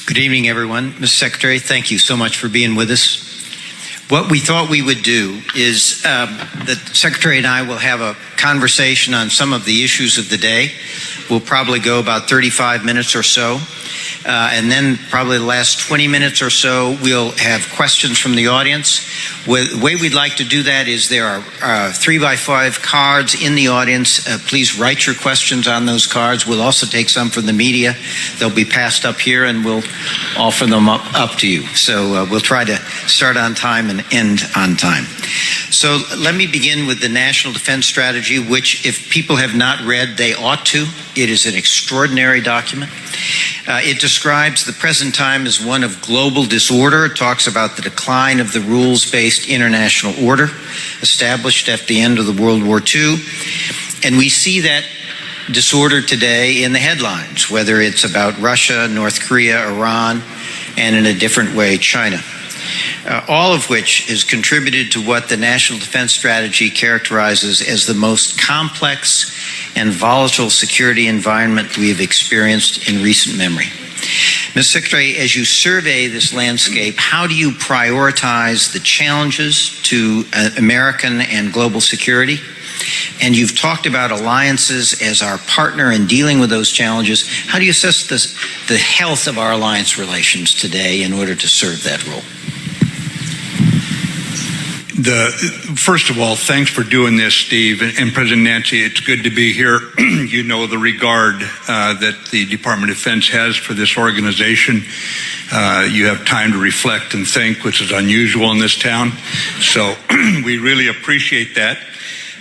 Good evening, everyone. Mr. Secretary, thank you so much for being with us. What we thought we would do is the Secretary and I will have a conversation on some of the issues of the day. We'll probably go about 35 minutes or so. And then probably the last 20 minutes or so, we'll have questions from the audience. The way we'd like to do that is there are 3x5 cards in the audience. Please write your questions on those cards. We'll also take some from the media. They'll be passed up here, and we'll offer them up to you. So we'll try to start on time and end on time. So let me begin with the National Defense Strategy, which if people have not read, they ought to. It is an extraordinary document. It describes the present time as one of global disorder. It talks about the decline of the rules-based international order established at the end of the World War II. And we see that disorder today in the headlines, whether it's about Russia, North Korea, Iran, and in a different way, China. All of which has contributed to what the National Defense Strategy characterizes as the most complex and volatile security environment we have experienced in recent memory. Mr. Secretary, as you survey this landscape, how do you prioritize the challenges to American and global security? And you've talked about alliances as our partner in dealing with those challenges. How do you assess the health of our alliance relations today in order to serve that role? First of all, thanks for doing this, Steve. And President Nancy, it's good to be here. You know the regard that the Department of Defense has for this organization. You have time to reflect and think, which is unusual in this town. So we really appreciate that.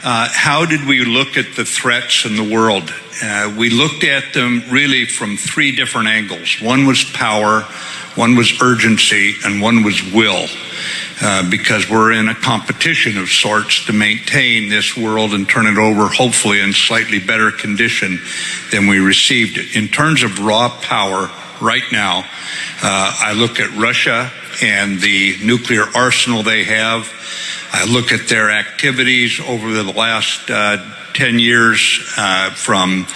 How did we look at the threats in the world? We looked at them really from three different angles. One was power, one was urgency, and one was will. Because we're in a competition of sorts to maintain this world and turn it over, hopefully, in slightly better condition than we received it. In terms of raw power, right now, I look at Russia and the nuclear arsenal they have. I look at their activities over the last 10 years from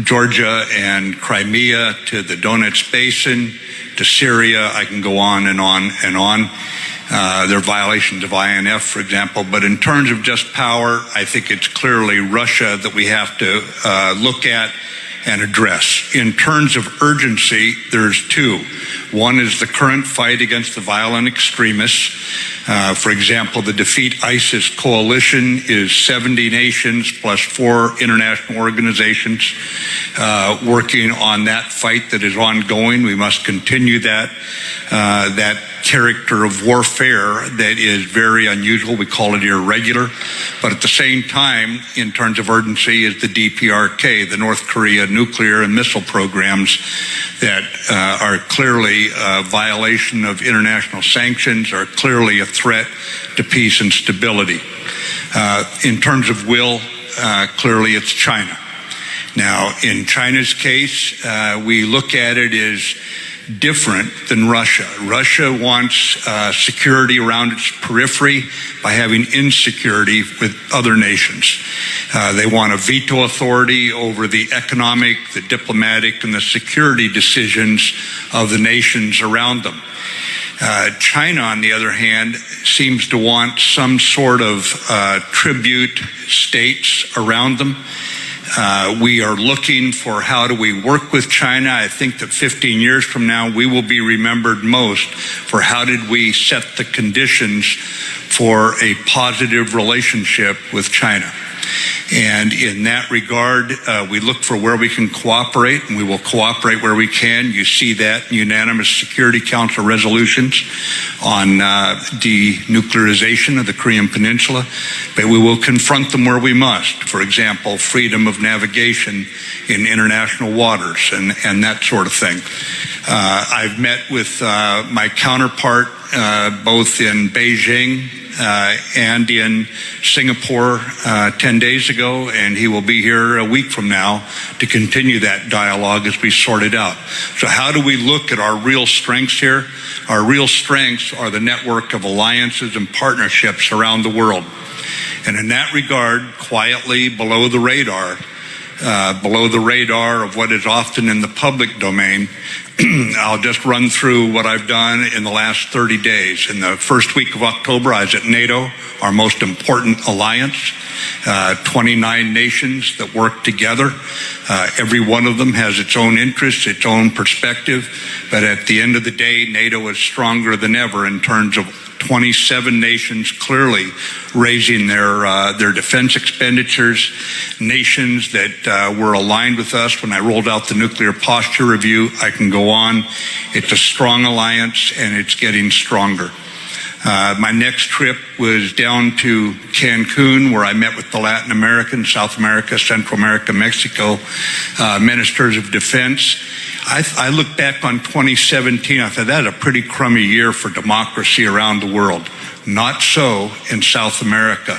Georgia and Crimea to the Donetsk Basin to Syria. I can go on and on and on. There are violations of INF, for example. But in terms of just power, I think it's clearly Russia that we have to look at and address. In terms of urgency, there's two. One is the current fight against the violent extremists. For example, the Defeat ISIS coalition is 70 nations plus 4 international organizations working on that fight that is ongoing. We must continue that character of warfare that is very unusual. We call it irregular. But at the same time, in terms of urgency, is the DPRK, the North Korea nuclear and missile programs that are clearly a violation of international sanctions, are clearly a threat to peace and stability. In terms of will, clearly it's China. Now, in China's case, we look at it as different than Russia. Russia wants security around its periphery by having insecurity with other nations. They want a veto authority over the economic, the diplomatic, and the security decisions of the nations around them. China, on the other hand, seems to want some sort of tribute states around them. We are looking for how do we work with China. I think that 15 years from now, we will be remembered most for how did we set the conditions for a positive relationship with China. And in that regard, we look for where we can cooperate, and we will cooperate where we can. You see that in unanimous Security Council resolutions on denuclearization of the Korean Peninsula, but we will confront them where we must. For example, freedom of navigation in international waters and that sort of thing. I've met with my counterpart both in Beijing and in Singapore 10 days ago, and he will be here a week from now to continue that dialogue as we sort it out. So how do we look at our real strengths here? Our real strengths are the network of alliances and partnerships around the world. And in that regard, quietly below the radar of what is often in the public domain, I'll just run through what I've done in the last 30 days. In the first week of October, I was at NATO, our most important alliance. 29 nations that work together. Every one of them has its own interests, its own perspective. But at the end of the day, NATO is stronger than ever in terms of 27 nations clearly raising their defense expenditures, nations that were aligned with us when I rolled out the nuclear posture review. I can go on. It's a strong alliance, and it's getting stronger. My next trip was down to Cancun, where I met with the Latin American, South America, Central America, Mexico ministers of defense. I look back on 2017, I thought that was a pretty crummy year for democracy around the world. Not so in South America,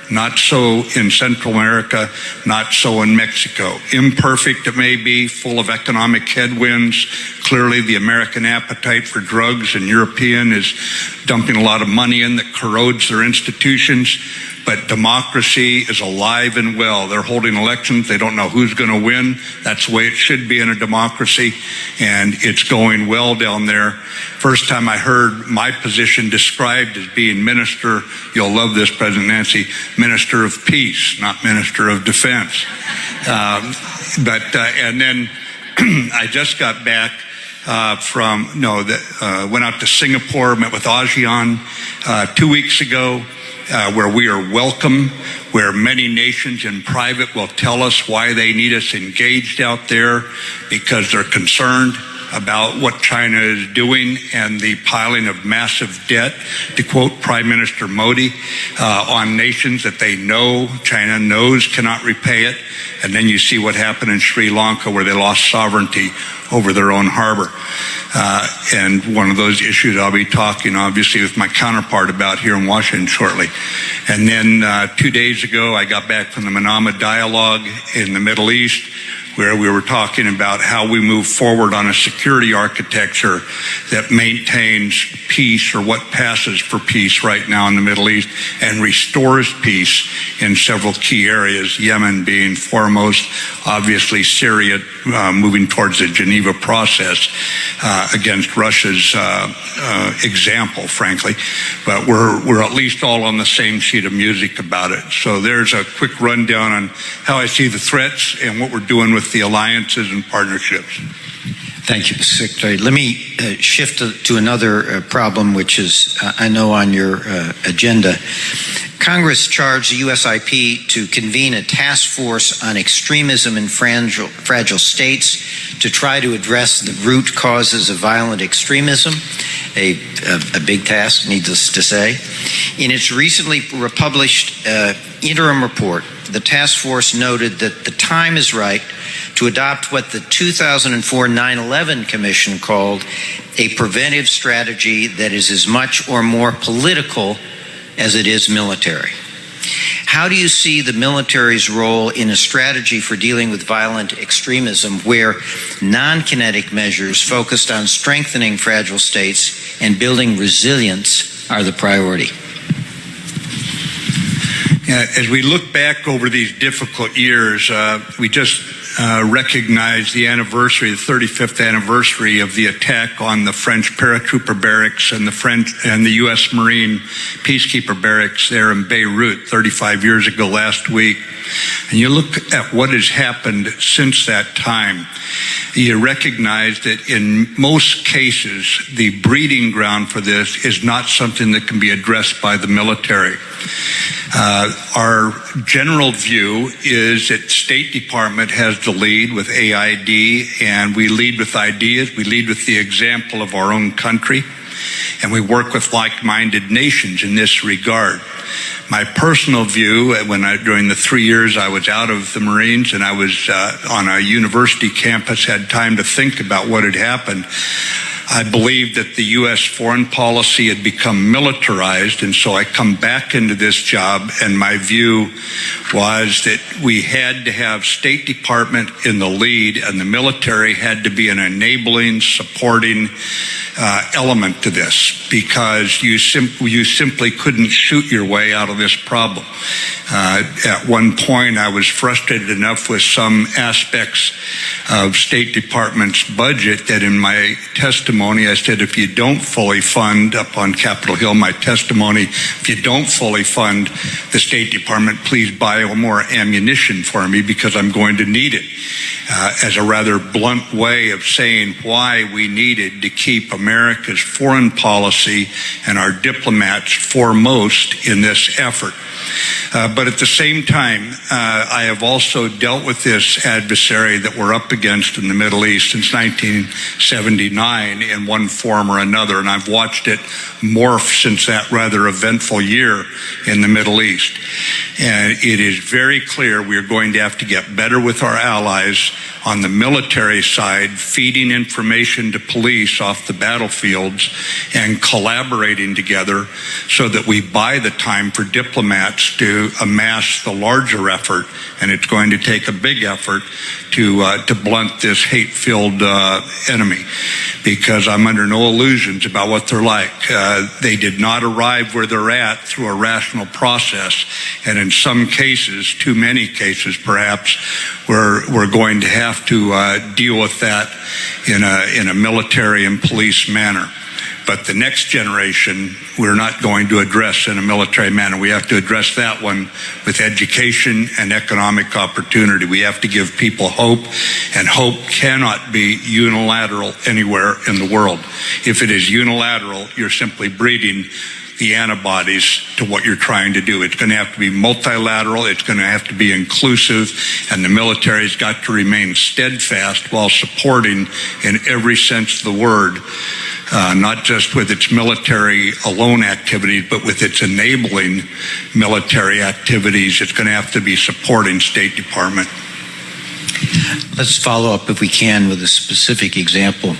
not so in Central America, not so in Mexico. Imperfect it may be, full of economic headwinds. Clearly the American appetite for drugs and European is dumping a lot of money in that corrodes their institutions. But democracy is alive and well. They're holding elections. They don't know who's going to win. That's the way it should be in a democracy. And it's going well down there. First time I heard my position described as being minister, you'll love this, President Nancy, minister of peace, not minister of defense. And then I just got back went out to Singapore, met with ASEAN 2 weeks ago. Where we are welcome, where many nations in private will tell us why they need us engaged out there because they're concerned about what China is doing and the piling of massive debt, to quote Prime Minister Modi, on nations that they know, China knows cannot repay it. And then you see what happened in Sri Lanka, where they lost sovereignty over their own harbor. And one of those issues I'll be talking, obviously, with my counterpart about here in Washington shortly. And then 2 days ago, I got back from the Manama Dialogue in the Middle East, where we were talking about how we move forward on a security architecture that maintains peace, or what passes for peace right now in the Middle East, and restores peace in several key areas, Yemen being foremost, obviously Syria moving towards the Geneva process against Russia's example, frankly. But we're at least all on the same sheet of music about it. So there's a quick rundown on how I see the threats and what we're doing with the alliances and partnerships. Thank you, Mr. Secretary. Let me shift to another problem, which is, I know, on your agenda. Congress charged the USIP to convene a task force on extremism in fragile states to try to address the root causes of violent extremism, a big task, needless to say. In its recently published interim report, the task force noted that the time is right to adopt what the 2004 9/11 Commission called a preventive strategy that is as much or more political as it is military. How do you see the military's role in a strategy for dealing with violent extremism where non-kinetic measures focused on strengthening fragile states and building resilience are the priority? As we look back over these difficult years, we just recognized the anniversary, the 35th anniversary of the attack on the French paratrooper barracks and the U.S. Marine peacekeeper barracks there in Beirut 35 years ago last week. And you look at what has happened since that time, you recognize that in most cases, the breeding ground for this is not something that can be addressed by the military. Our general view is that State Department has the lead with AID, and we lead with ideas. We lead with the example of our own country, and we work with like-minded nations in this regard. My personal view, during the 3 years I was out of the Marines and I was on a university campus, had time to think about what had happened, I believed that the U.S. foreign policy had become militarized, and so I come back into this job, and my view was that we had to have State Department in the lead, and the military had to be an enabling, supporting element to this, because you simply couldn't shoot your way out of this problem. At one point, I was frustrated enough with some aspects of State Department's budget that in my testimony I said, if you don't fully fund, up on Capitol Hill, my testimony, if you don't fully fund the State Department, please buy more ammunition for me because I'm going to need it. As a rather blunt way of saying why we needed to keep America's foreign policy and our diplomats foremost in this effort. But at the same time, I have also dealt with this adversary that we're up against in the Middle East since 1979 in one form or another, and I've watched it morph since that rather eventful year in the Middle East. And it is very clear we are going to have to get better with our allies on the military side, feeding information to police off the battlefields and collaborating together so that we buy the time for diplomats to amass the larger effort. And it's going to take a big effort to blunt this hate-filled enemy, because I'm under no illusions about what they're like. They did not arrive where they're at through a rational process, and in some cases, too many cases perhaps, we're going to have to deal with that in a military and police manner. But the next generation, we're not going to address in a military manner. We have to address that one with education and economic opportunity. We have to give people hope, and hope cannot be unilateral anywhere in the world. If it is unilateral, you're simply breeding the antibodies to what you're trying to do. It's going to have to be multilateral, it's going to have to be inclusive, and the military's got to remain steadfast while supporting, in every sense of the word, not just with its military alone activities, but with its enabling military activities. It's going to have to be supporting State Department. Let's follow up, if we can, with a specific example.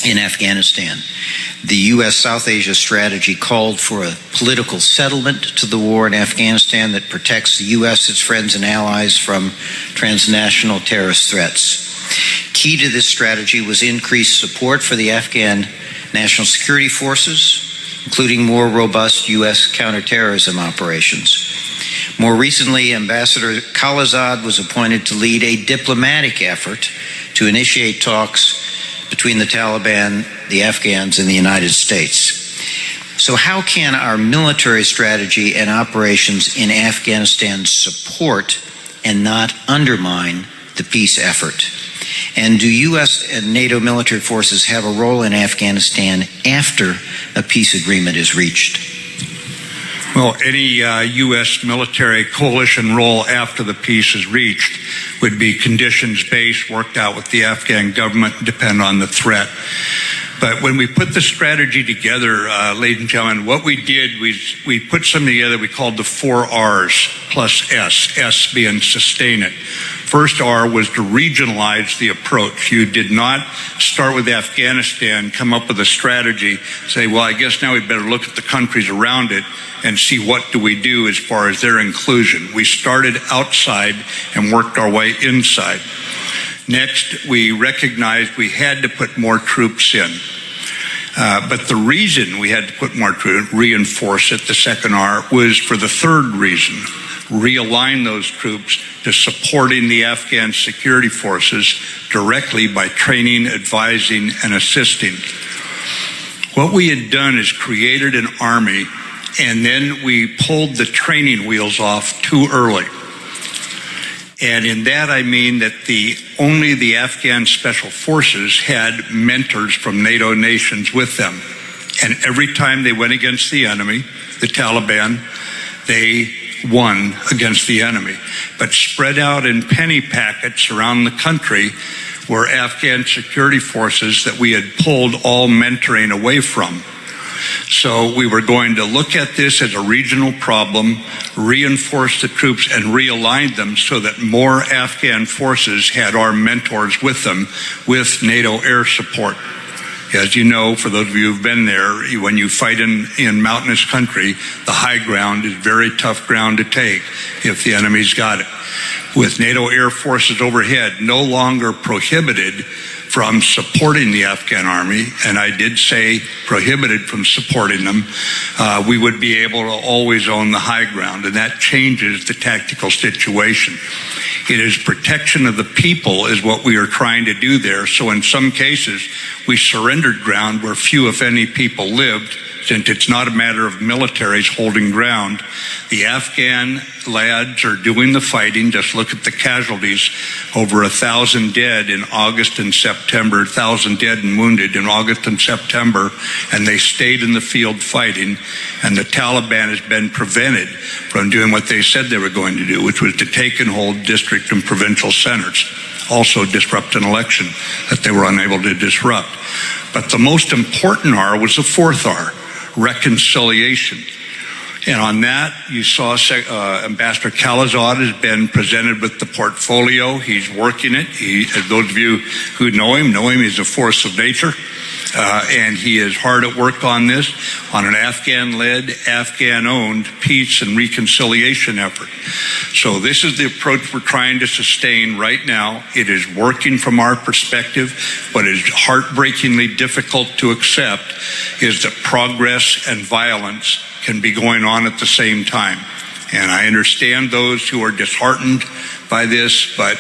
In Afghanistan, the U.S. South Asia strategy called for a political settlement to the war in Afghanistan that protects the U.S., its friends and allies from transnational terrorist threats. Key to this strategy was increased support for the Afghan National Security Forces, including more robust U.S. counterterrorism operations. More recently, Ambassador Khalilzad was appointed to lead a diplomatic effort to initiate talks between the Taliban, the Afghans, and the United States. So how can our military strategy and operations in Afghanistan support and not undermine the peace effort? And do U.S. and NATO military forces have a role in Afghanistan after a peace agreement is reached? Well, any U.S. military coalition role after the peace is reached would be conditions-based, worked out with the Afghan government, depend on the threat. But when we put the strategy together, ladies and gentlemen, what we did was we put something together we called the 4 R's plus S, S being sustain it. First R was to regionalize the approach. You did not start with Afghanistan, come up with a strategy, say, well, I guess now we better look at the countries around it and see what do we do as far as their inclusion. We started outside and worked our way inside. Next, we recognized we had to put more troops in. But the reason we had to put more troops, reinforce it, the second R, was for the third reason. Realign those troops to supporting the Afghan security forces directly by training, advising, and assisting. What we had done is created an army, and then we pulled the training wheels off too early. And in that I mean that only the Afghan special forces had mentors from NATO nations with them. And every time they went against the enemy, the Taliban, they won against the enemy. But spread out in penny packets around the country were Afghan security forces that we had pulled all mentoring away from. So we were going to look at this as a regional problem, reinforce the troops and realign them so that more Afghan forces had our mentors with them with NATO air support. As you know, for those of you who've been there, when you fight in mountainous country, the high ground is very tough ground to take if the enemy's got it. With NATO air forces overhead, no longer prohibited from supporting the Afghan army, and I did say prohibited from supporting them, we would be able to always own the high ground, and that changes the tactical situation. It is protection of the people is what we are trying to do there. So in some cases, we surrendered ground where few, if any, people lived, since it's not a matter of militaries holding ground. The Afghan lads are doing the fighting. Just look at the casualties. Over 1,000 dead in August and September, 1,000 dead and wounded in August and September, and they stayed in the field fighting, and the Taliban has been prevented from doing what they said they were going to do, which was to take and hold district and provincial centers, also disrupt an election that they were unable to disrupt. But the most important R was the fourth R, reconciliation. And on that, you saw Ambassador Khalilzad has been presented with the portfolio. He's working it. As those of you who know him, he's a force of nature. And he is hard at work on this, on an Afghan-led, Afghan-owned peace and reconciliation effort. So this is the approach we're trying to sustain right now. It is working from our perspective. What is heartbreakingly difficult to accept is that progress and violence can be going on at the same time. And I understand those who are disheartened by this, but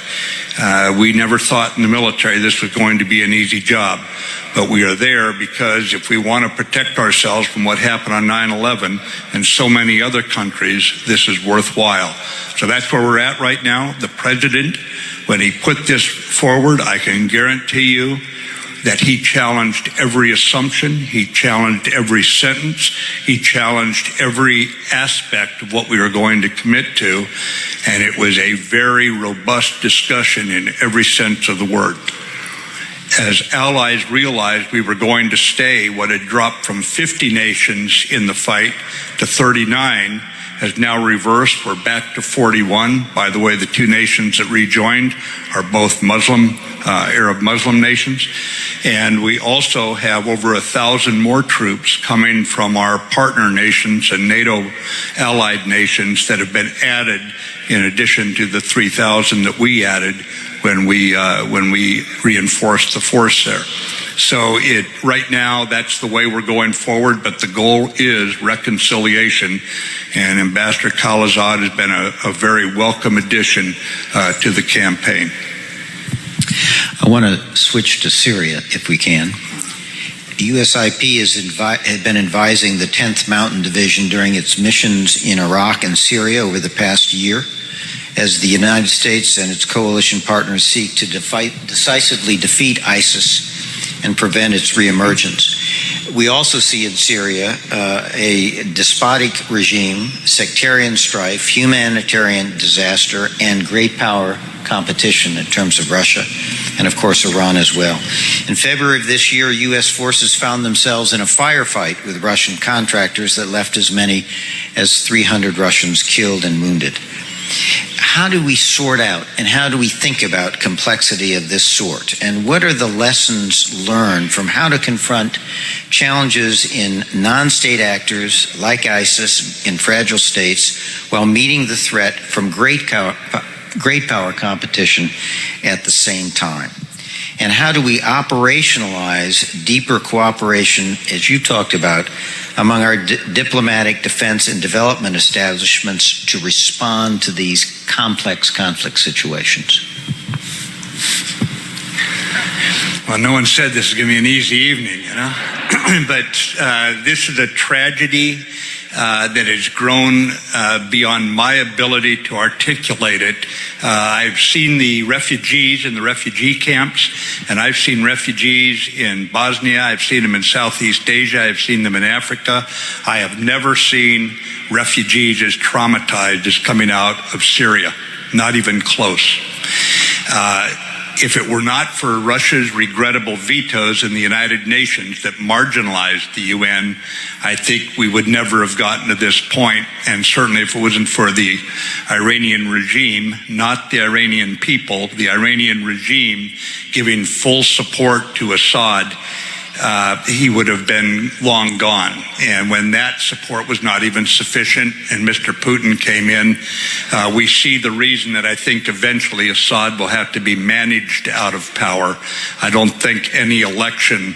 we never thought in the military this was going to be an easy job. But we are there because if we want to protect ourselves from what happened on 9/11 and so many other countries, this is worthwhile. So that's where we're at right now. The president, when he put this forward, I can guarantee you that he challenged every assumption, he challenged every sentence, he challenged every aspect of what we were going to commit to, and it was a very robust discussion in every sense of the word. As allies realized we were going to stay, what had dropped from 50 nations in the fight to 39 has now reversed. We're back to 41. By the way, the two nations that rejoined are both Muslim, Arab Muslim nations. And we also have over 1,000 more troops coming from our partner nations and NATO allied nations that have been added in addition to the 3,000 that we added when we reinforced the force there. So right now, that's the way we're going forward, but the goal is reconciliation, and Ambassador Khalilzad has been a very welcome addition to the campaign. I want to switch to Syria, if we can. USIP has been advising the 10th Mountain Division during its missions in Iraq and Syria over the past year, as the United States and its coalition partners seek to decisively defeat ISIS and prevent its reemergence. We also see in Syria a despotic regime, sectarian strife, humanitarian disaster, and great power competition in terms of Russia and, of course, Iran as well. In February of this year, U.S. forces found themselves in a firefight with Russian contractors that left as many as 300 Russians killed and wounded. How do we sort out and how do we think about complexity of this sort? And what are the lessons learned from how to confront challenges in non-state actors like ISIS in fragile states while meeting the threat from great power competition at the same time? And how do we operationalize deeper cooperation, as you talked about, among our diplomatic, defense, and development establishments to respond to these complex conflict situations? Well, no one said this is going to be an easy evening, you know? But this is a tragedy that has grown beyond my ability to articulate it. I've seen the refugees in the refugee camps, and I've seen refugees in Bosnia. I've seen them in Southeast Asia. I've seen them in Africa. I have never seen refugees as traumatized as coming out of Syria, not even close. If it were not for Russia's regrettable vetoes in the United Nations that marginalized the UN, I think we would never have gotten to this point. And certainly if it wasn't for the Iranian regime, not the Iranian people, the Iranian regime giving full support to Assad, he would have been long gone. And when that support was not even sufficient and Mr. Putin came in, we see the reason that I think eventually Assad will have to be managed out of power. I don't think any election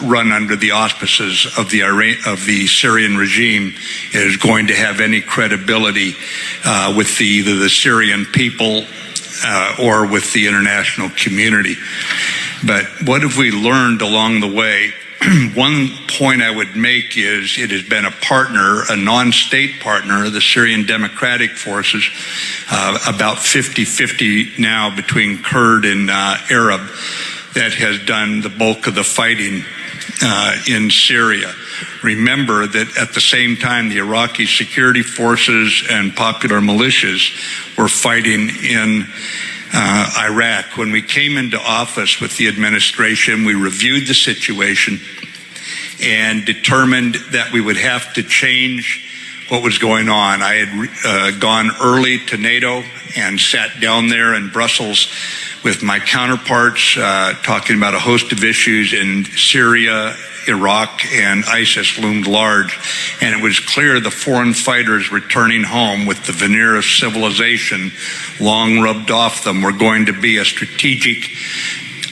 run under the auspices of the Syrian regime is going to have any credibility with either the Syrian people or with the international community. But what have we learned along the way? One point I would make is it has been a partner, a non-state partner, the Syrian Democratic Forces, about 50-50 now between Kurd and Arab, that has done the bulk of the fighting in Syria. Remember that at the same time, the Iraqi security forces and popular militias were fighting in Iraq. When we came into office with the administration, we reviewed the situation and determined that we would have to change what was going on. I had gone early to NATO and sat down there in Brussels with my counterparts, talking about a host of issues in Syria, Iraq, and ISIS loomed large. And it was clear the foreign fighters returning home with the veneer of civilization long rubbed off them were going to be a strategic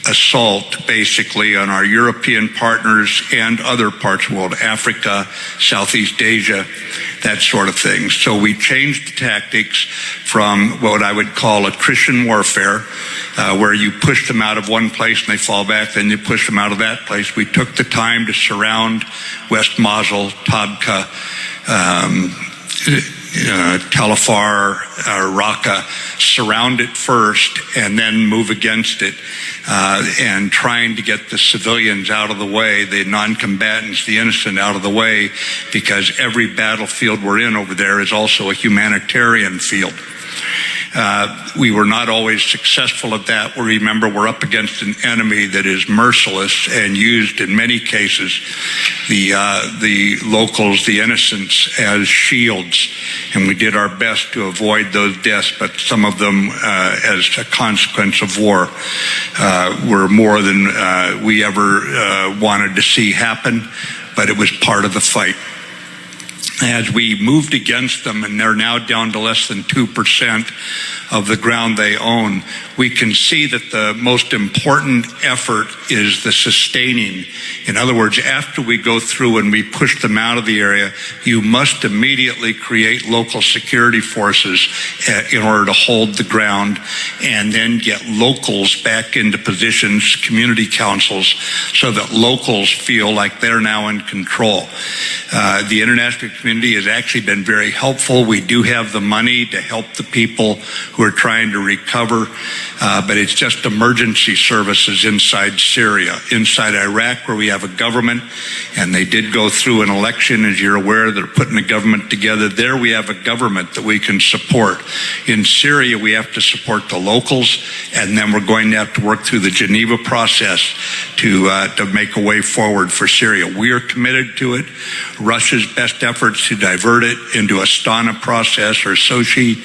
assault, basically, on our European partners and other parts of the world, Africa, Southeast Asia, that sort of thing. So we changed the tactics from what I would call attrition warfare, where you push them out of one place and they fall back, then you push them out of that place. We took the time to surround West Mosul, Tabqa, Talafar, Raqqa, surround it first and then move against it, and trying to get the civilians out of the way, the non-combatants, the innocent out of the way, because every battlefield we're in over there is also a humanitarian field. We were not always successful at that. We remember we're up against an enemy that is merciless and used in many cases the locals, the innocents, as shields. And we did our best to avoid those deaths, but some of them, as a consequence of war, were more than we ever wanted to see happen, but it was part of the fight. As we moved against them, and they're now down to less than 2% of the ground they own, we can see that the most important effort is the sustaining. In other words, after we go through and we push them out of the area, you must immediately create local security forces in order to hold the ground, and then get locals back into positions, community councils, so that locals feel like they're now in control. The international community has actually been very helpful. We do have the money to help the people who are trying to recover, but it's just emergency services inside Syria. Inside Iraq, where we have a government, and they did go through an election, as you're aware, they're putting a government together. There we have a government that we can support. In Syria, we have to support the locals, and then we're going to have to work through the Geneva process to make a way forward for Syria. We are committed to it. Russia's best efforts to divert it into Astana process or Sochi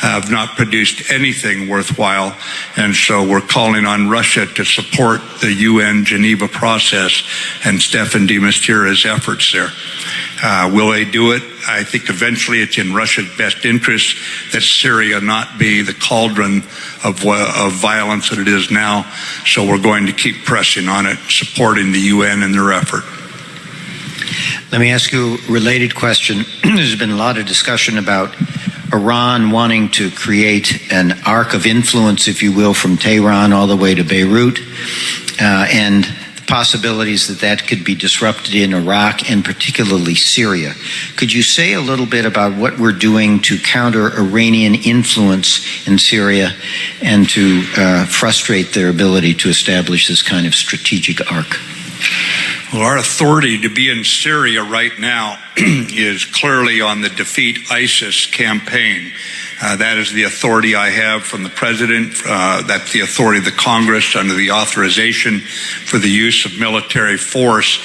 have not produced anything worthwhile, and so we're calling on Russia to support the UN Geneva process and Stefan de Mistura's efforts there. Will they do it? I think eventually it's in Russia's best interest that Syria not be the cauldron of violence that it is now, so we're going to keep pressing on it, supporting the UN in their effort. Let me ask you a related question. There's been a lot of discussion about Iran wanting to create an arc of influence, if you will, from Tehran all the way to Beirut, and the possibilities that that could be disrupted in Iraq and particularly Syria. Could you say a little bit about what we're doing to counter Iranian influence in Syria and to frustrate their ability to establish this kind of strategic arc? Well, our authority to be in Syria right now is clearly on the Defeat ISIS campaign. That is the authority I have from the president. That's the authority of the Congress under the authorization for the use of military force.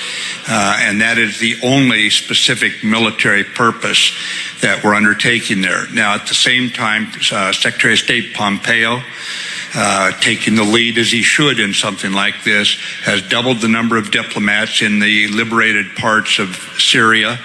And that is the only specific military purpose that we're undertaking there. Now, at the same time, Secretary of State Pompeo taking the lead as he should in something like this, has doubled the number of diplomats in the liberated parts of Syria.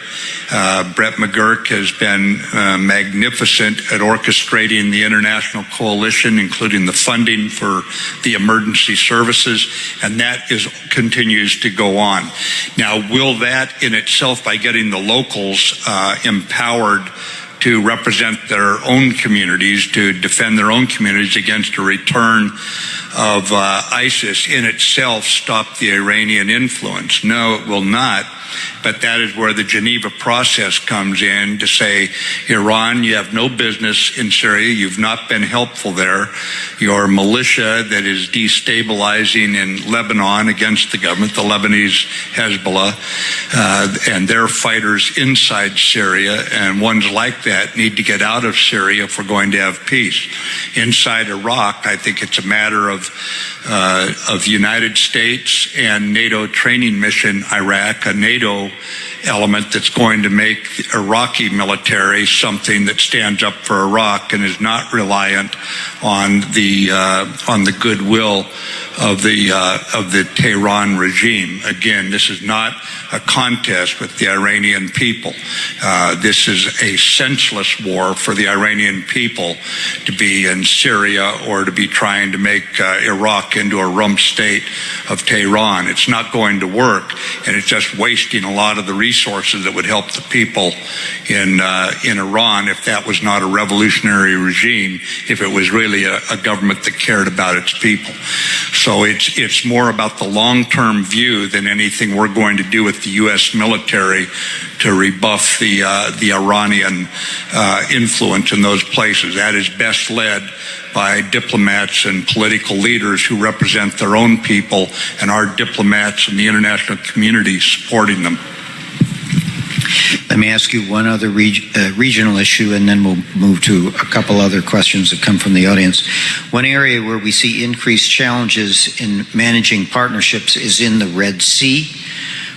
Brett McGurk has been magnificent at orchestrating the international coalition, including the funding for the emergency services, and that continues to go on. Now, will that in itself, by getting the locals empowered to represent their own communities, to defend their own communities against a return of ISIS, in itself stop the Iranian influence? No, it will not. But that is where the Geneva process comes in to say, Iran, you have no business in Syria. You've not been helpful there. Your militia that is destabilizing in Lebanon against the government, the Lebanese Hezbollah, and their fighters inside Syria, and ones like that need to get out of Syria if we're going to have peace. Inside Iraq, I think it's a matter of the United States and NATO training mission Iraq, a NATO element that's going to make the Iraqi military something that stands up for Iraq and is not reliant on the goodwill of the Tehran regime. Again, this is not a contest with the Iranian people. This is a senseless war for the Iranian people to be in Syria or to be trying to make Iraq into a rump state of Tehran. It's not going to work, and it's just wasting a lot of the resources that would help the people in Iran if that was not a revolutionary regime, if it was really a government that cared about its people. So it's more about the long-term view than anything we're going to do with the U.S. military to rebuff the Iranian influence in those places. That is best led by diplomats and political leaders who represent their own people, and our diplomats and the international community supporting them. Let me ask you one other regional issue, and then we'll move to a couple other questions that come from the audience. One area where we see increased challenges in managing partnerships is in the Red Sea.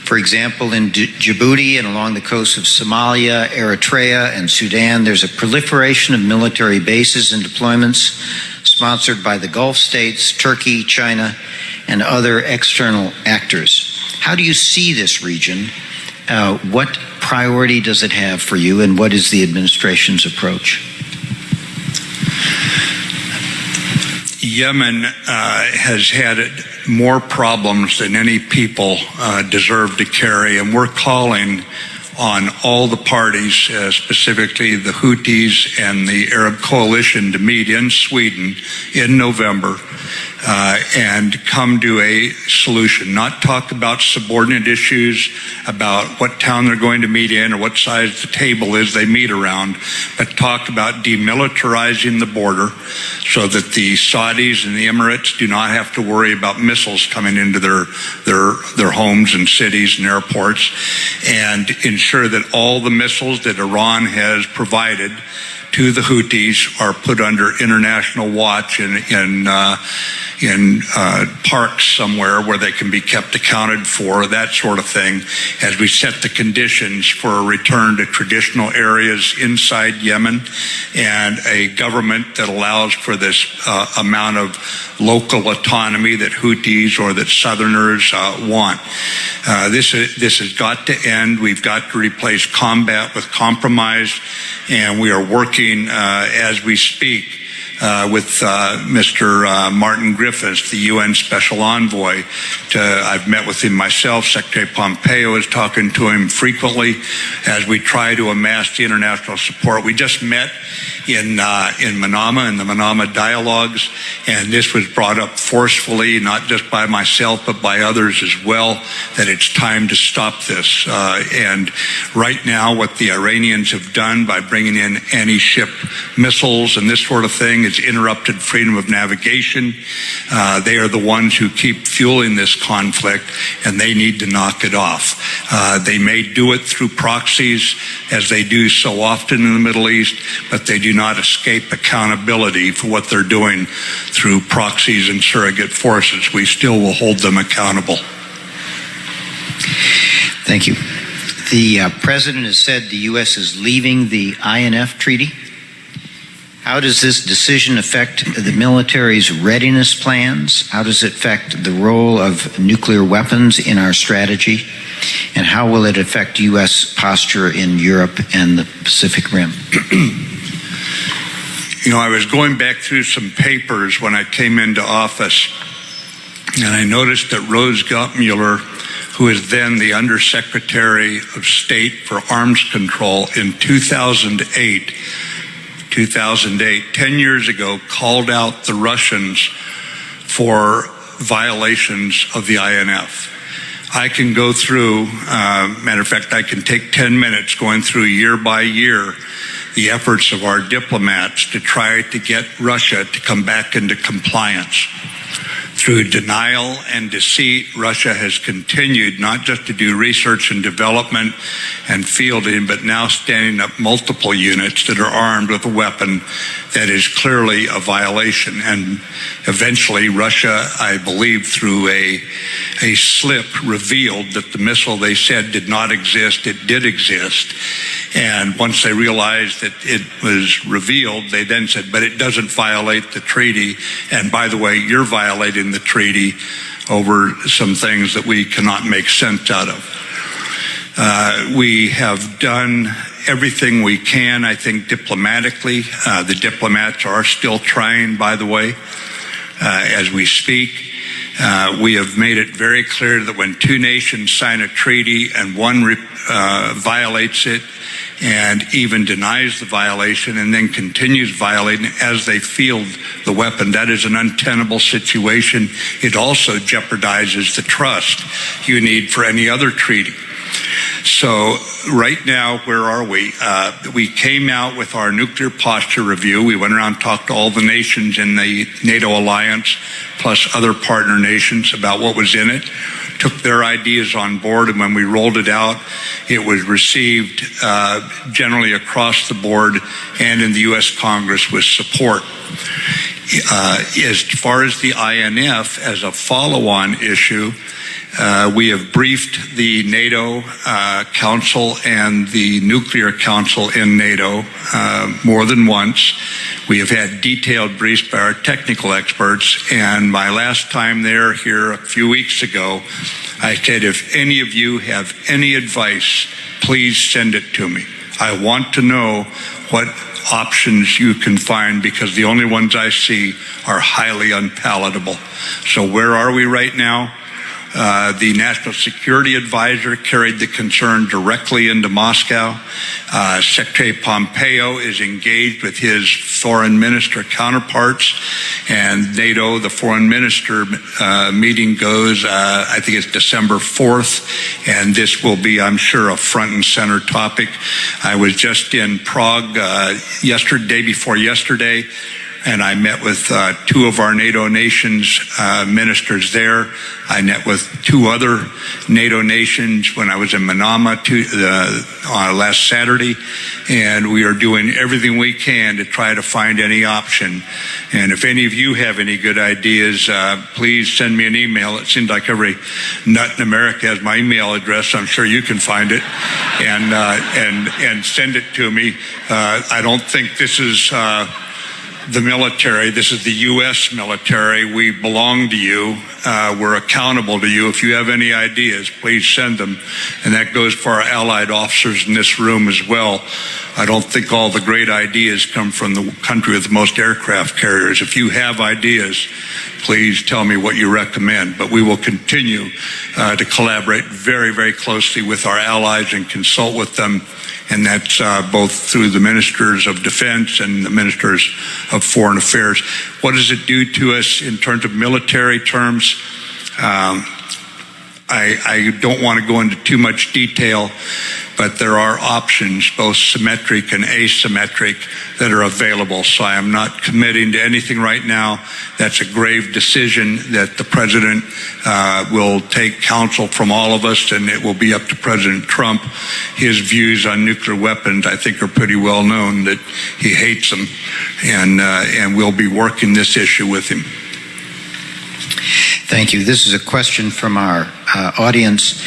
For example, in Djibouti and along the coast of Somalia, Eritrea, and Sudan, there's a proliferation of military bases and deployments sponsored by the Gulf states, Turkey, China, and other external actors. How do you see this region? What priority does it have for you, and what is the administration's approach? Yemen has had more problems than any people deserve to carry, and we're calling on all the parties, specifically the Houthis and the Arab coalition, to meet in Sweden in November and come to a solution, not talk about subordinate issues, about what town they're going to meet in or what size the table is they meet around, but talk about demilitarizing the border so that the Saudis and the Emirates do not have to worry about missiles coming into their homes and cities and airports, and ensure that all the missiles that Iran has provided to the Houthis are put under international watch in parks somewhere where they can be kept accounted for, that sort of thing, as we set the conditions for a return to traditional areas inside Yemen and a government that allows for this amount of local autonomy that Houthis or that Southerners want. This has got to end. We've got to replace combat with compromise, and we are working as we speak with Mr. Martin Griffiths, the UN Special Envoy. I've met with him myself. Secretary Pompeo is talking to him frequently as we try to amass the international support. We just met in Manama, in the Manama dialogues, and this was brought up forcefully, not just by myself, but by others as well, that it's time to stop this. And right now, what the Iranians have done by bringing in anti-ship missiles and this sort of thing is interrupted freedom of navigation. They are the ones who keep fueling this conflict, and they need to knock it off. They may do it through proxies, as they do so often in the Middle East, but they do not escape accountability for what they're doing through proxies and surrogate forces. We still will hold them accountable. Thank you. The president has said the U.S. is leaving the INF treaty. How does this decision affect the military's readiness plans? How does it affect the role of nuclear weapons in our strategy? And how will it affect U.S. posture in Europe and the Pacific Rim? You know, I was going back through some papers when I came into office, and I noticed that Rose Gottmuller, who is then the Undersecretary of State for Arms Control in 2008, 10 years ago, called out the Russians for violations of the INF. I can go through, matter of fact, I can take 10 minutes going through year by year the efforts of our diplomats to try to get Russia to come back into compliance. Through denial and deceit, Russia has continued not just to do research and development and fielding, but now standing up multiple units that are armed with a weapon that is clearly a violation. And eventually Russia, I believe through a slip, revealed that the missile they said did not exist, it did exist. And once they realized that it was revealed, they then said, but it doesn't violate the treaty. And by the way, you're violating the treaty over some things that we cannot make sense out of. We have done everything we can, I think, diplomatically. The diplomats are still trying, by the way, as we speak. We have made it very clear that when two nations sign a treaty and one violates it and even denies the violation and then continues violating as they field the weapon, that is an untenable situation. It also jeopardizes the trust you need for any other treaty. So right now, where are we? We came out with our nuclear posture review. We went around and talked to all the nations in the NATO alliance, plus other partner nations, about what was in it, took their ideas on board, and when we rolled it out, it was received generally across the board and in the U.S. Congress with support. As far as the INF as a follow-on issue, we have briefed the NATO Council and the Nuclear Council in NATO more than once. We have had detailed briefs by our technical experts, and my last time there here a few weeks ago, I said, if any of you have any advice, please send it to me. I want to know what options you can find, because the only ones I see are highly unpalatable. So where are we right now? The National Security Advisor carried the concern directly into Moscow. Secretary Pompeo is engaged with his foreign minister counterparts, and NATO, the foreign minister meeting goes, I think it's December 4th, and this will be, I'm sure, a front and center topic. I was just in Prague day before yesterday, and I met with two of our NATO nations ministers there. I met with two other NATO nations when I was in Manama last Saturday, and we are doing everything we can to try to find any option. And if any of you have any good ideas, please send me an email. It seems like every nut in America has my email address. I'm sure you can find it, and send it to me. I don't think this is the military. This is the U.S. military. We belong to you. We're accountable to you. If you have any ideas, please send them. And that goes for our allied officers in this room as well. I don't think all the great ideas come from the country with the most aircraft carriers. If you have ideas, please tell me what you recommend. But we will continue to collaborate very, very closely with our allies and consult with them. And that's both through the ministers of defense and the ministers of foreign affairs. What does it do to us in terms of military terms? I don't want to go into too much detail, but there are options, both symmetric and asymmetric, that are available. So I am not committing to anything right now. That's a grave decision that the president will take counsel from all of us, and it will be up to President Trump. His views on nuclear weapons, I think, are pretty well known, that he hates them, and we'll be working this issue with him. Thank you. This is a question from our audience.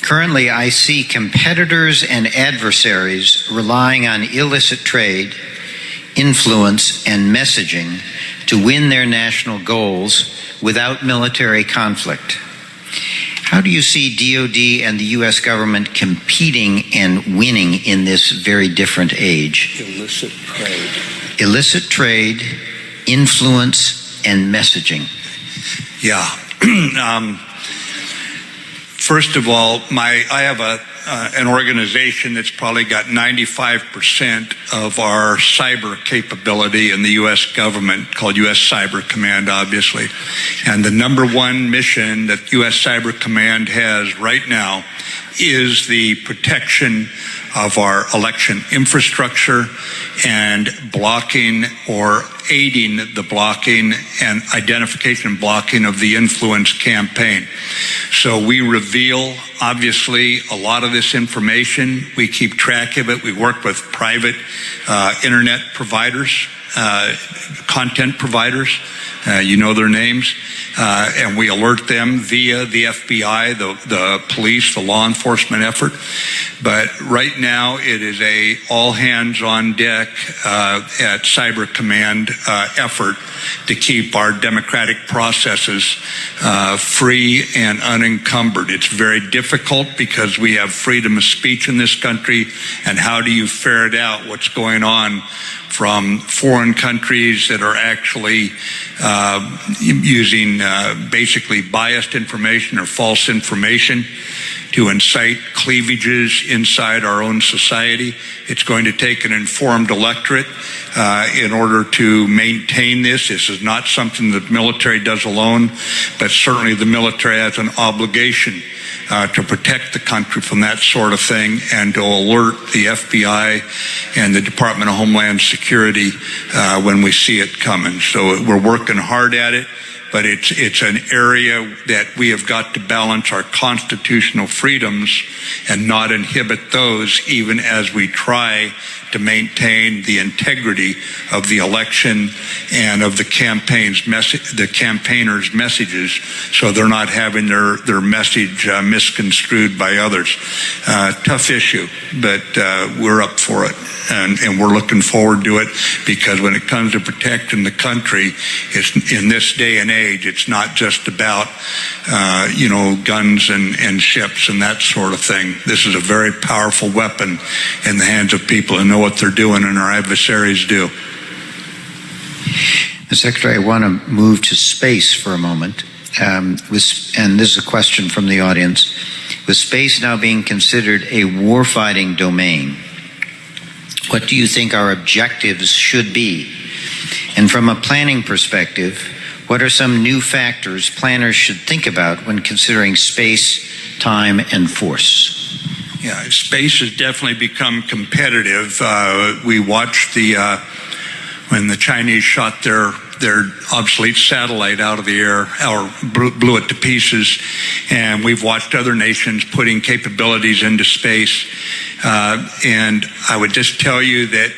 Currently, I see competitors and adversaries relying on illicit trade influence, and messaging to win their national goals without military conflict. How do you see DoD and the U.S. government competing and winning in this very different age? Illicit trade. Illicit trade, influence, and messaging. Yeah. First of all, I have an organization that's probably got 95% of our cyber capability in the U.S. government, called U.S. Cyber Command, obviously. And the number one mission that U.S. Cyber Command has right now is the protection of our election infrastructure and blocking or aiding the blocking and identification and blocking of the influence campaign. So we reveal, obviously, a lot of this information. We keep track of it. We work with private internet providers, content providers. You know their names. And we alert them via the FBI, the police, the law enforcement effort. But right now it is a all hands on deck at Cyber Command effort to keep our democratic processes free and unencumbered. It's very difficult because we have freedom of speech in this country, and how do you ferret out what's going on from foreign countries that are actually using basically biased information or false information to incite cleavages inside our own society. It's going to take an informed electorate in order to maintain this. This is not something that the military does alone, but certainly the military has an obligation to protect the country from that sort of thing and to alert the FBI and the Department of Homeland Security when we see it coming. So we're working hard at it, but it's an area that we have got to balance our constitutional freedoms and not inhibit those, even as we try to maintain the integrity of the election and of the campaigners' messages, so they're not having their message misconstrued by others. Tough issue, but we're up for it, and we're looking forward to it, because when it comes to protecting the country, it's, in this day and age, it's not just about guns and ships and that sort of thing. This is a very powerful weapon in the hands of people who know what they're doing, and our adversaries do. Mr. Secretary, I want to move to space for a moment. And this is a question from the audience. With space now being considered a warfighting domain, what do you think our objectives should be? And from a planning perspective, what are some new factors planners should think about when considering space, time, and force? Yeah, space has definitely become competitive. We watched when the Chinese shot their obsolete satellite out of the air, or blew it to pieces, and we've watched other nations putting capabilities into space. And I would just tell you that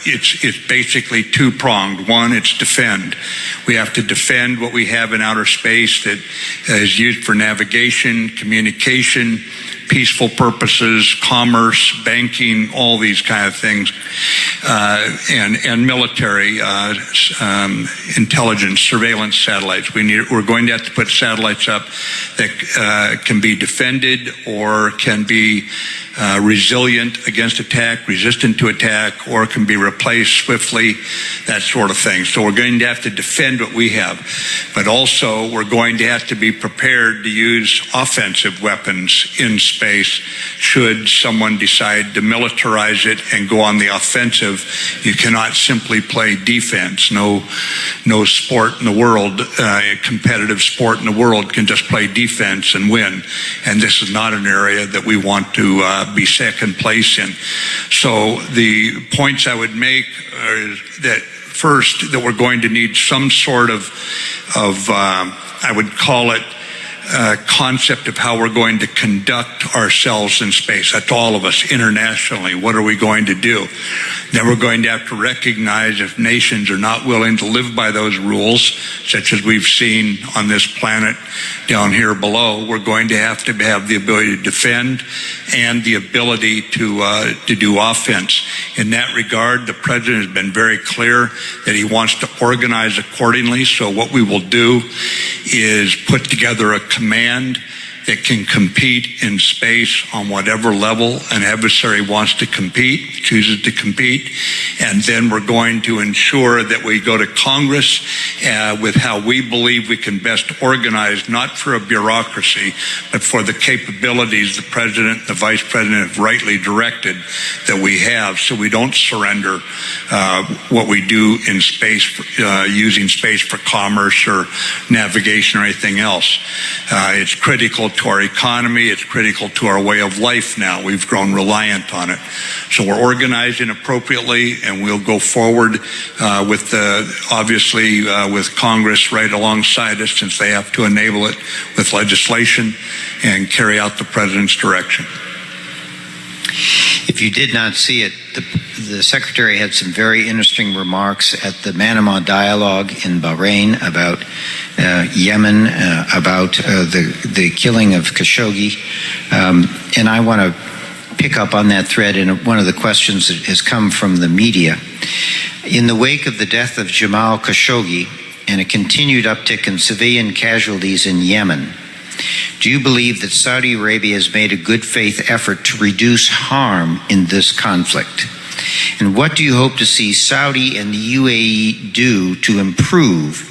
it's basically two-pronged. One, it's defend. We have to defend what we have in outer space that is used for navigation, communication, peaceful purposes, commerce, banking, all these kind of things, and military intelligence, surveillance satellites. We're going to have to put satellites up that can be defended or can be resilient against attack, resistant to attack, or can be replaced swiftly, that sort of thing. So we're going to have to defend what we have. But also we're going to have to be prepared to use offensive weapons in space should someone decide to militarize it and go on the offensive. You cannot simply play defense. No sport in the world, competitive sport in the world, can just play defense and win. And this is not an area that we want to be second place in. So the points I would make are that first, that we're going to need some sort of I would call it concept of how we're going to conduct ourselves in space. That's all of us internationally. What are we going to do? Then we're going to have to recognize if nations are not willing to live by those rules, such as we've seen on this planet down here below, we're going to have the ability to defend and the ability to do offense. In that regard, the president has been very clear that he wants to organize accordingly. So what we will do is put together a command that can compete in space on whatever level an adversary wants to compete, chooses to compete. And then we're going to ensure that we go to Congress with how we believe we can best organize, not for a bureaucracy, but for the capabilities the president and the vice president have rightly directed that we have, so we don't surrender what we do in space, using space for commerce or navigation or anything else. It's critical to our economy. It's critical to our way of life now. We've grown reliant on it. So we're organizing appropriately, and we'll go forward with Congress right alongside us, since they have to enable it with legislation and carry out the president's direction. If you did not see it, the Secretary had some very interesting remarks at the Manama Dialogue in Bahrain about Yemen, about the killing of Khashoggi. And I want to pick up on that thread, and one of the questions that has come from the media. In the wake of the death of Jamal Khashoggi and a continued uptick in civilian casualties in Yemen, do you believe that Saudi Arabia has made a good faith effort to reduce harm in this conflict? And what do you hope to see Saudi and the UAE do to improve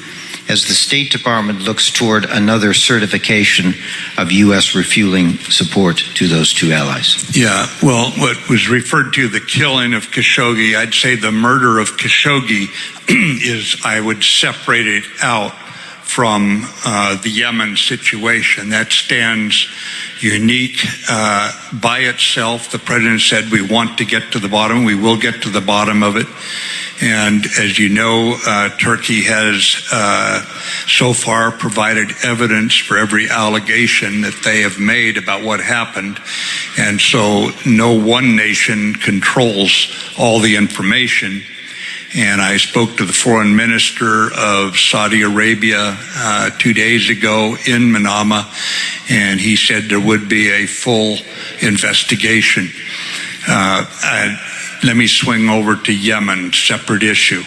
as the State Department looks toward another certification of U.S. refueling support to those two allies? Yeah, well, what was referred to the killing of Khashoggi, I'd say the murder of Khashoggi is, I would separate it out from the Yemen situation. That stands unique by itself. The president said we want to get to the bottom. We will get to the bottom of it. And as you know, Turkey has so far provided evidence for every allegation that they have made about what happened. And so no one nation controls all the information. And I spoke to the foreign minister of Saudi Arabia 2 days ago in Manama, and he said there would be a full investigation. Let me swing over to Yemen, separate issue.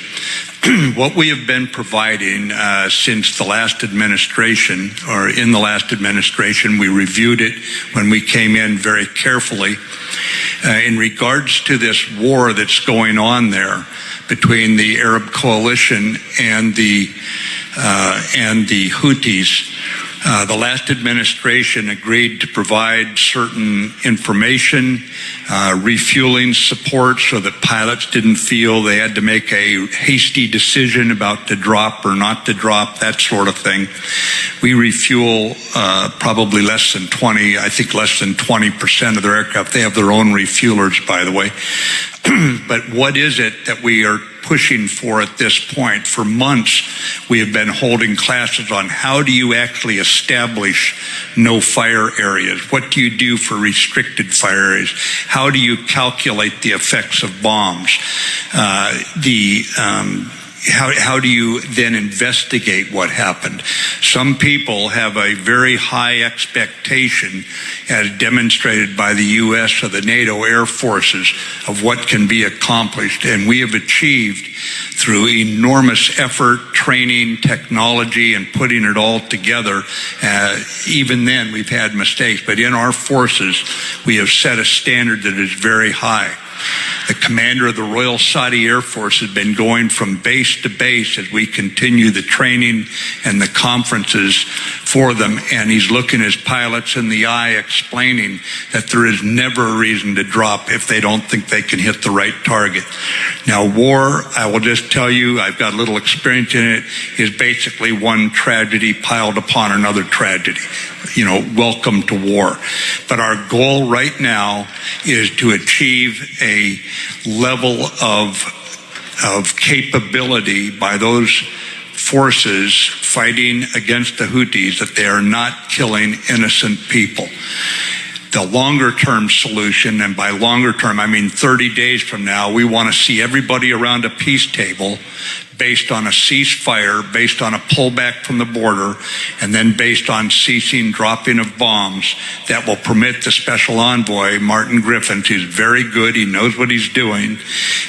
What we have been providing since the last administration, or in the last administration, we reviewed it when we came in very carefully. In regards to this war that's going on there between the Arab coalition and the Houthis, the last administration agreed to provide certain information, refueling support, so that pilots didn't feel they had to make a hasty decision about to drop or not to drop, that sort of thing. We refuel probably less than 20% of their aircraft. They have their own refuelers, by the way. But what is it that we are pushing for at this point? For months, we have been holding classes on how do you actually establish no-fire areas? What do you do for restricted fire areas? How do you calculate the effects of bombs? How do you then investigate what happened? Some people have a very high expectation, as demonstrated by the U.S. or the NATO air forces, of what can be accomplished. And we have achieved, through enormous effort, training, technology, and putting it all together. Even then, we've had mistakes. But in our forces, we have set a standard that is very high. The commander of the Royal Saudi Air Force has been going from base to base as we continue the training and the conferences for them, and he's looking his pilots in the eye, explaining that there is never a reason to drop if they don't think they can hit the right target. Now, war, I will just tell you, I've got a little experience in it, is basically one tragedy piled upon another tragedy. You know, welcome to war. But our goal right now is to achieve a level of capability by those forces fighting against the Houthis that they are not killing innocent people. The longer-term solution, and by longer term, I mean 30 days from now, we want to see everybody around a peace table based on a ceasefire, based on a pullback from the border, and then based on ceasing dropping of bombs that will permit the special envoy, Martin Griffiths, who's very good, he knows what he's doing,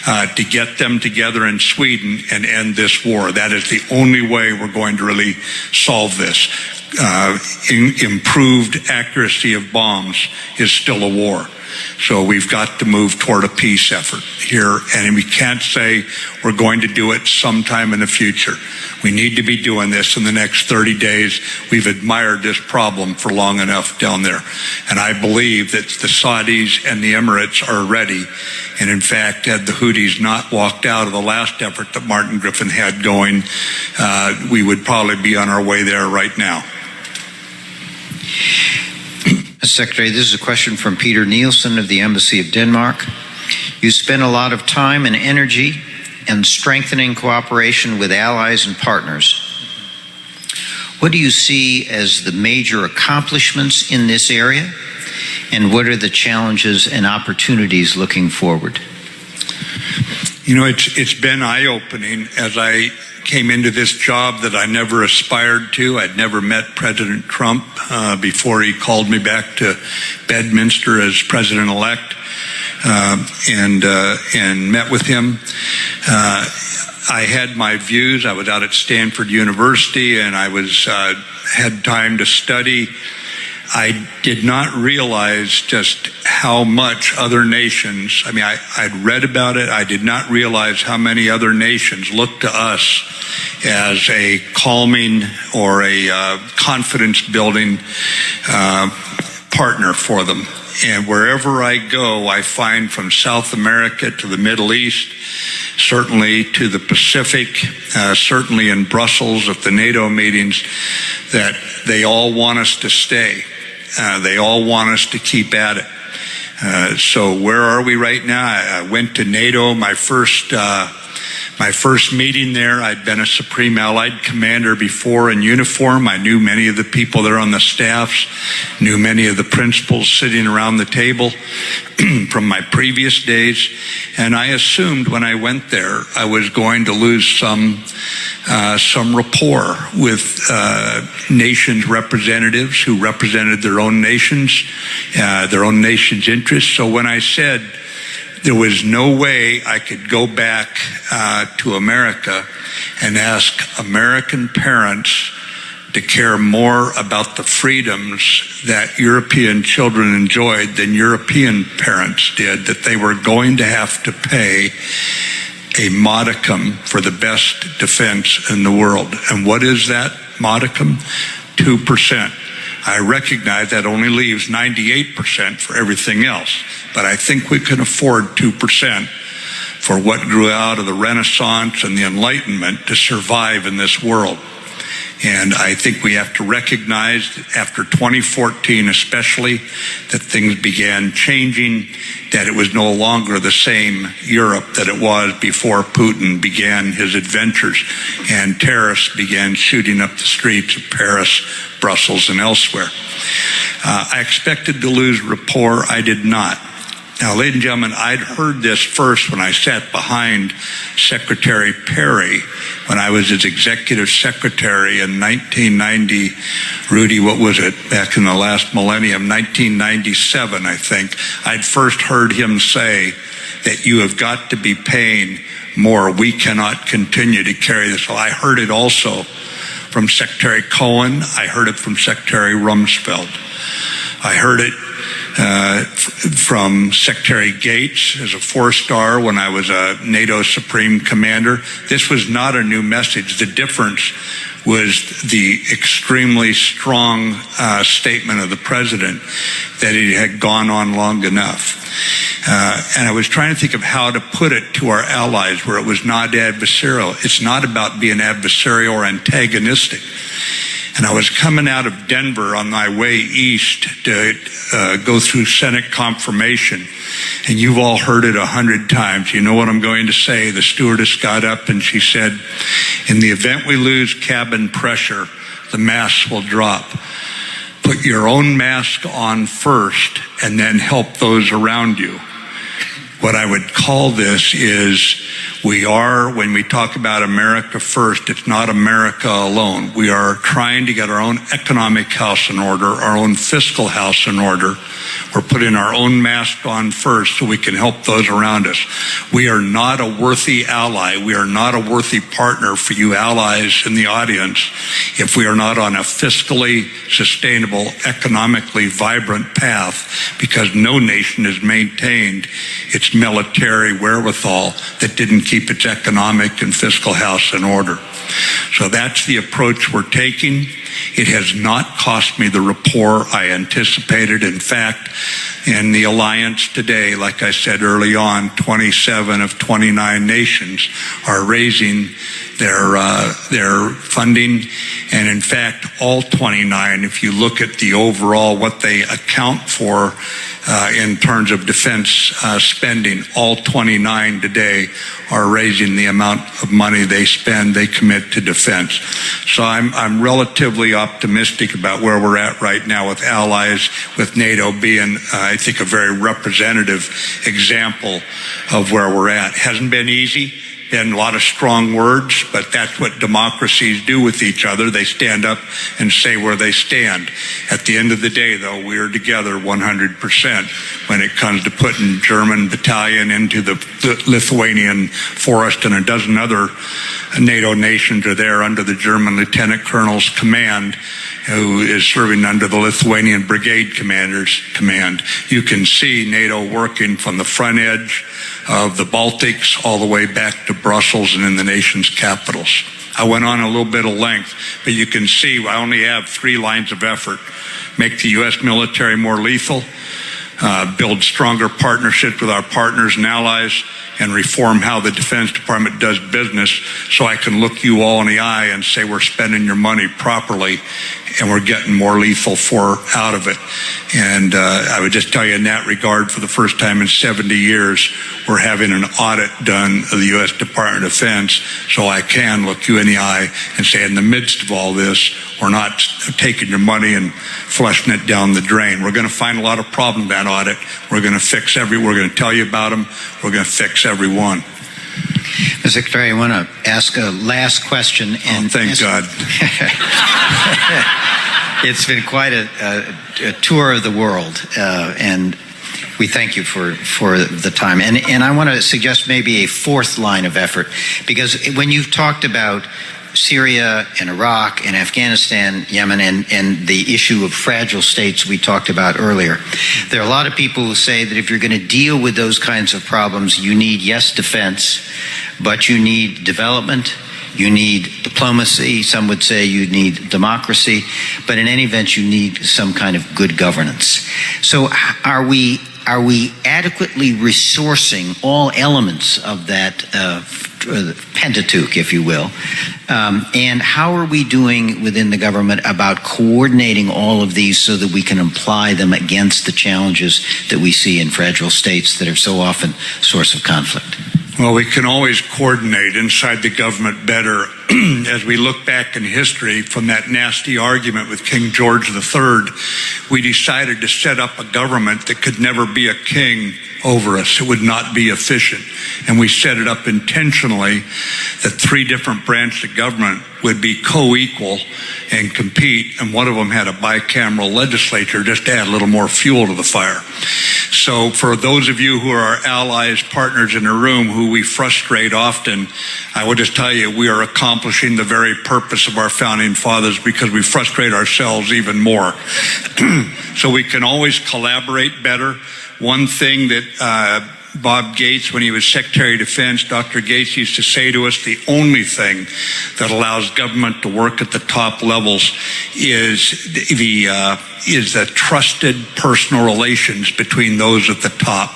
to get them together in Sweden and end this war. That is the only way we're going to really solve this. Improved accuracy of bombs is still a war. So we've got to move toward a peace effort here, and we can't say we're going to do it sometime in the future. We need to be doing this in the next 30 days. We've admired this problem for long enough down there, and I believe that the Saudis and the Emirates are ready. And in fact, had the Houthis not walked out of the last effort that Martin Griffiths had going, we would probably be on our way there right now. Secretary, this is a question from Peter Nielsen of the Embassy of Denmark. You spent a lot of time and energy in strengthening cooperation with allies and partners. What do you see as the major accomplishments in this area, and what are the challenges and opportunities looking forward? You know, it's been eye-opening as I came into this job that I never aspired to. I'd never met President Trump before he called me back to Bedminster as president-elect and met with him. I had my views. I was out at Stanford University, and I had time to study. I did not realize just how much other nations, I'd read about it. I did not realize how many other nations look to us as a calming or a confidence-building partner for them. And wherever I go, I find from South America to the Middle East, certainly to the Pacific, certainly in Brussels at the NATO meetings, that they all want us to stay. They all want us to keep at it. So where are we right now? I went to NATO, my first meeting there. I'd been a Supreme Allied Commander before in uniform. I knew many of the people there on the staffs, knew many of the principals sitting around the table from my previous days. And I assumed when I went there, I was going to lose some rapport with nations representatives who represented their own nations, their own nation's interests. So when I said there was no way I could go back to America and ask American parents to care more about the freedoms that European children enjoyed than European parents did, that they were going to have to pay a modicum for the best defense in the world. And what is that modicum? 2%. I recognize that only leaves 98% for everything else, but I think we can afford 2% for what grew out of the Renaissance and the Enlightenment to survive in this world. And I think we have to recognize after 2014 especially that things began changing, that it was no longer the same Europe that it was before Putin began his adventures and terrorists began shooting up the streets of Paris, Brussels, and elsewhere. I expected to lose rapport. I did not. Now, ladies and gentlemen, I'd heard this first when I sat behind Secretary Perry when I was his executive secretary in 1990. Rudy, what was it? Back in the last millennium, 1997, I think. I'd first heard him say that you have got to be paying more. We cannot continue to carry this. Well, I heard it also from Secretary Cohen. I heard it from Secretary Rumsfeld. I heard it from Secretary Gates as a 4-star when I was a NATO Supreme Commander. This was not a new message. The difference was the extremely strong statement of the president that it had gone on long enough. And I was trying to think of how to put it to our allies where it was not adversarial. It's not about being adversarial or antagonistic. And I was coming out of Denver on my way east to go through Senate confirmation. And you've all heard it 100 times. You know what I'm going to say. The stewardess got up and she said, in the event we lose cabin pressure, the masks will drop. Put your own mask on first and then help those around you. What I would call this is when we talk about America first, it's not America alone. We are trying to get our own economic house in order, our own fiscal house in order. We're putting our own mask on first so we can help those around us. We are not a worthy ally. We are not a worthy partner for you allies in the audience if we are not on a fiscally sustainable, economically vibrant path, because no nation has maintained its military wherewithal that didn't keep its economic and fiscal house in order. So that's the approach we're taking. It has not cost me the rapport I anticipated. In fact, in the alliance today, like I said early on, 27 of 29 nations are raising their funding. And in fact, all 29, if you look at the overall, what they account for in terms of defense spending, all 29 today are raising the amount of money they commit to defense. So I'm relatively optimistic about where we're at right now with allies, with NATO being, I think, a very representative example of where we're at. Hasn't been easy. Been a lot of strong words, but that's what democracies do with each other. They stand up and say where they stand. At the end of the day, though, we are together 100% when it comes to putting German battalion into the Lithuanian forest, and a dozen other NATO nations are there under the German lieutenant colonel's command, who is serving under the Lithuanian brigade commander's command. You can see NATO working from the front edge of the Baltics all the way back to Brussels and in the nation's capitals. I went on a little bit of length, but you can see I only have 3 lines of effort. Make the U.S. military more lethal, build stronger partnerships with our partners and allies, and reform how the Defense Department does business, so I can look you all in the eye and say we're spending your money properly and we're getting more lethal out of it. And I would just tell you in that regard, for the first time in 70 years, we're having an audit done of the U.S. Department of Defense, so I can look you in the eye and say, in the midst of all this, we're not taking your money and flushing it down the drain. We're going to find a lot of problems in that audit. We're going to tell you about them. We're going to fix every one. Mr. Secretary, I want to ask a last question. And thank God. It's been quite a tour of the world, and we thank you for the time. And I want to suggest maybe a 4th line of effort, because when you've talked about Syria and Iraq and Afghanistan, Yemen, and the issue of fragile states we talked about earlier, there are a lot of people who say that if you're going to deal with those kinds of problems, you need, yes, defense, but you need development, you need diplomacy, some would say you need democracy, but in any event, you need some kind of good governance. So are we adequately resourcing all elements of that Pentateuch, if you will? And how are we doing within the government about coordinating all of these so that we can apply them against the challenges that we see in fragile states that are so often a source of conflict? Well, we can always coordinate inside the government better. As we look back in history from that nasty argument with King George III, we decided to set up a government that could never be a king over us. It would not be efficient. And we set it up intentionally that 3 different branches of government would be co-equal and compete, and one of them had a bicameral legislature just to add a little more fuel to the fire. So for those of you who are our allies, partners in the room, who we frustrate often, I would just tell you we are accomplishing the very purpose of our founding fathers, because we frustrate ourselves even more. So we can always collaborate better. One thing that Bob Gates, when he was Secretary of Defense, Dr. Gates used to say to us, the only thing that allows government to work at the top levels is the trusted personal relations between those at the top.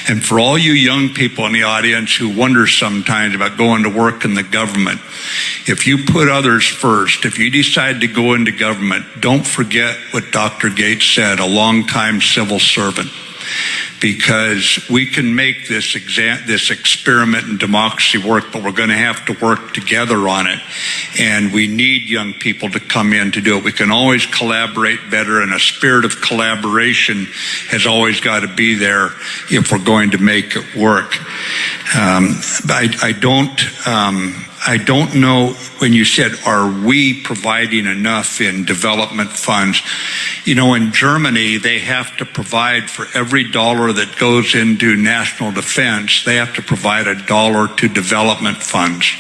And for all you young people in the audience who wonder sometimes about going to work in the government, if you put others first, if you decide to go into government, don't forget what Dr. Gates said, a longtime civil servant. Because we can make this experiment in democracy work, but we're going to have to work together on it. And we need young people to come in to do it. We can always collaborate better, and a spirit of collaboration has always got to be there if we're going to make it work. I don't know, when you said, are we providing enough in development funds? You know, in Germany, they have to provide for every dollar that goes into national defense, they have to provide $1 to development funds.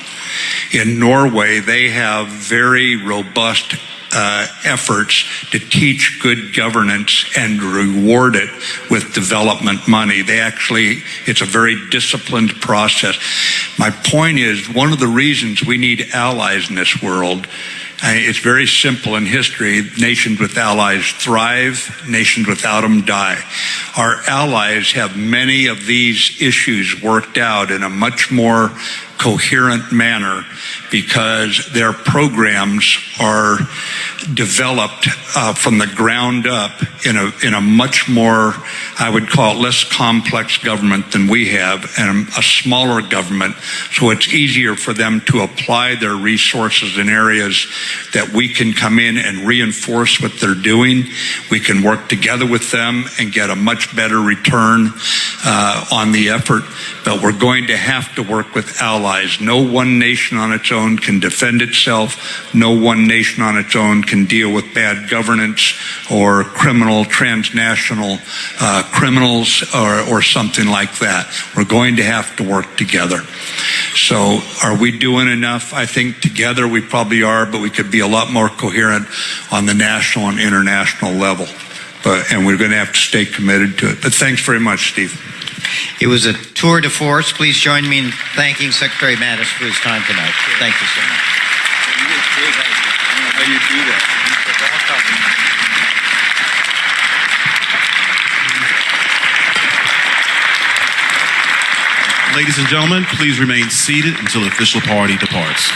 In Norway, they have very robust efforts to teach good governance and reward it with development money. It's a very disciplined process. My point is, one of the reasons we need allies in this world, it's very simple in history. Nations with allies thrive, nations without them die. Our allies have many of these issues worked out in a much more coherent manner because their programs are developed from the ground up in a much more, I would call it, less complex government than we have, and a smaller government, so it's easier for them to apply their resources in areas that we can come in and reinforce what they're doing. We can work together with them and get a much better return on the effort, but we're going to have to work with allies. No one nation on its own can defend itself. No one nation on its own can deal with bad governance or criminal transnational criminals or something like that. We're going to have to work together. So are we doing enough? I think together we probably are, but we could be a lot more coherent on the national and international level. And we're going to have to stay committed to it. But thanks very much, Steve. It was a tour de force. Please join me in thanking Secretary Mattis for his time tonight. Thank you so much. You did great. I don't know how you do that. Ladies and gentlemen, please remain seated until the official party departs.